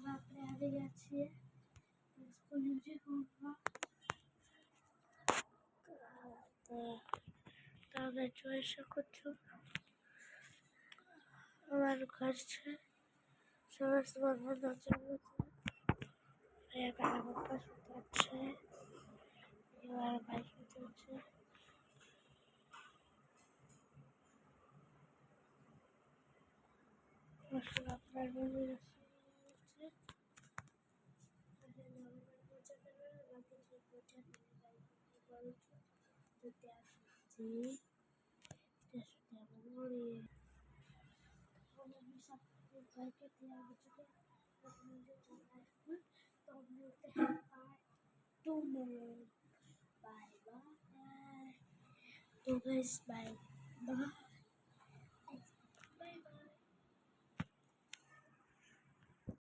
આપણે આવી ગયા છીએ સ્કૂલની જે રૂમમાં. તમે જોઈ શકો છો અમારું ઘર છે. સરસ મજાનો ચાલુ છે. મારા પપ્પા સુતા છે, મારા ભાઈ સુતો છે. આપણા રૂમની રસોઈ છે. ત્યાં સુધી મળીએ. Bye bye. So guys, bye bye.